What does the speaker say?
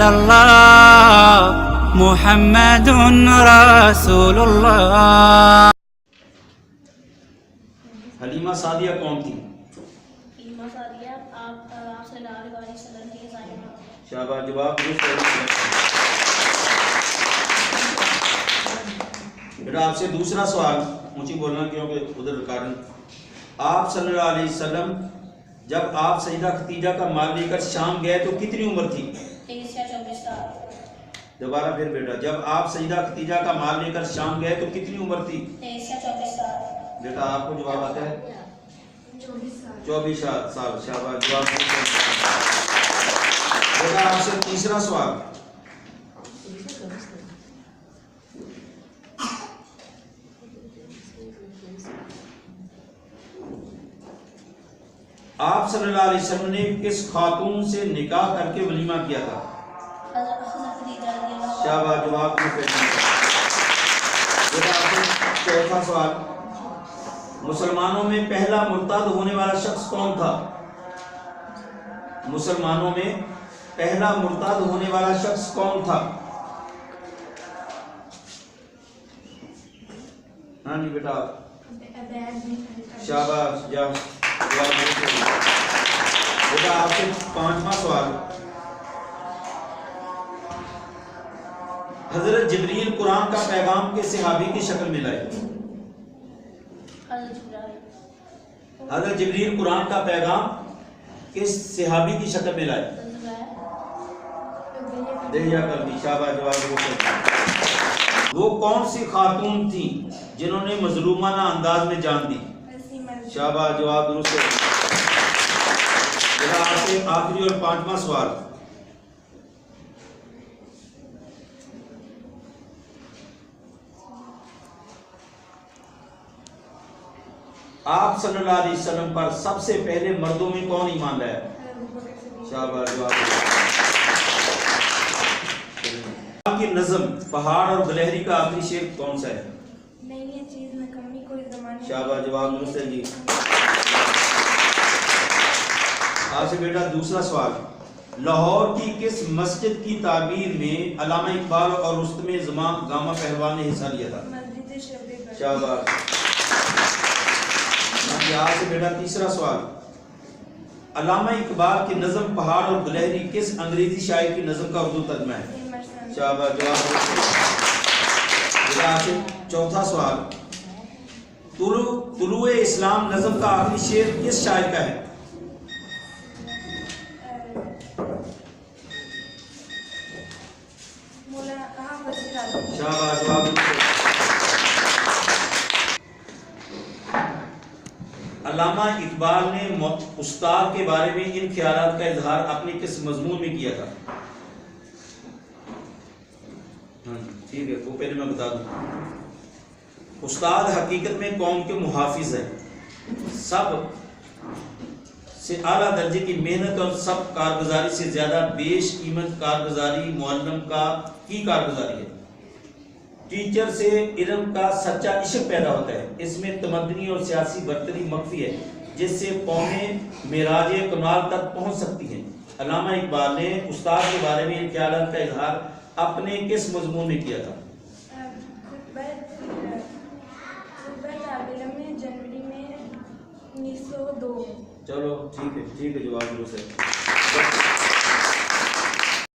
illallah Muhammadun Rasulullah. Halima Sadia کون تھی؟ حلیمہ سعدیہ آپ صلی اللہ علیہ وسلم کی صاحبہ. شاباش، جواب درست ہے. بیٹا آپ سے دوسرا سوال، اونچی بولنا کیونکہ ادھر ریکارڈنگ. آپ صلی اللہ علیہ وسلم جب آپ سیدہ خدیجہ کا مال لے کر شام گئے تو کتنی عمر تھی؟ 23 یا 24 سال. دوبارہ پھر بیٹا، جب آپ سیدہ خدیجہ کا مال لے کر شام گئے تو کتنی عمر تھی؟ 23 یا 24 سال. بیٹا آپ کو جواب آتا ہے 24 سال. شاباش، جواب درست ہے. بیٹا آپ سے تیسرا سوال، آپ صلی اللہ علیہ وسلم نے کس خاتون سے نکاح کر کے ولیمہ کیا تھا؟ حضرت خدیجہ رضی اللہ عنہا. شاباش، جواب درست ہے. بیٹا آپ سے چوتھا سوال، مسلمانوں میں پہلا مرتد ہونے والا شخص کون تھا؟ مسلمانوں میں پہلا مرتد ہونے والا شخص کون تھا؟ ہاں جی بیٹا، شاباش، جواب درست ہے. بیٹا آپ سے پانچواں سوال، حضرت جبریل قرآن کا پیغام کس صحابی کی شکل میں لائے؟ حضرت جبریل قرآن کا پیغام کس صحابی کی شکل میں لائے؟ دہیا کلبی. شاباش، جواب درست ہے. وہ کون سی خاتون تھی جنہوں نے مظلومانہ انداز میں جان دی؟ شاباش، جواب درست ہے. آپ سے آخری اور پانچواں سوال، آپ صلی اللہ علیہ وسلم پر سب سے پہلے مردوں میں کون ایمان لایا؟ شاباش، جواب کی نظم پہاڑ اور گلہری کا آخری شعر کون سا ہے؟ شاباش، جواب درست ہے جی. آپ سے بیٹا دوسرا سوال، لاہور کی کس مسجد کی تعمیر میں علامہ اقبال اور رستم گامہ پہلوان نے حصہ لیا تھا؟ شاباش. آپ سے بیٹا تیسرا سوال، علامہ اقبال کی نظم پہاڑ اور گلہری کس انگریزی شاعر کی نظم کا اردو ترجمہ ہے؟ شاباش، جواب درست ہے. آپ سے چوتھا سوال، طلوع اسلام نظم کا آخری شعر کس شاعر کا ہے؟ شاباش، جواب درست ہے. علامہ اقبال نے استاد کے بارے میں ان خیالات کا اظہار اپنے کس مضمون میں کیا تھا؟ ٹھیک ہے، وہ پہلے میں بتا دوں. استاد حقیقت میں قوم کے محافظ ہیں. سب سے اعلیٰ درجے کی محنت اور سب کارگزاری سے زیادہ بیش قیمت کارگزاری معلم کی کارگزاری ہے. ٹیچر سے علم کا سچا عشق پیدا ہوتا ہے. اس میں تمدنی اور سیاسی برتری مخفی ہے جس سے قومیں معراج کمال تک پہنچ سکتی ہیں. علامہ اقبال نے استاد کے بارے میں ان خیالات کا اظہار اپنے کس مضمون میں کیا تھا؟ جنوری میں 1902. چلو ٹھیک ہے، جواب درست ہے.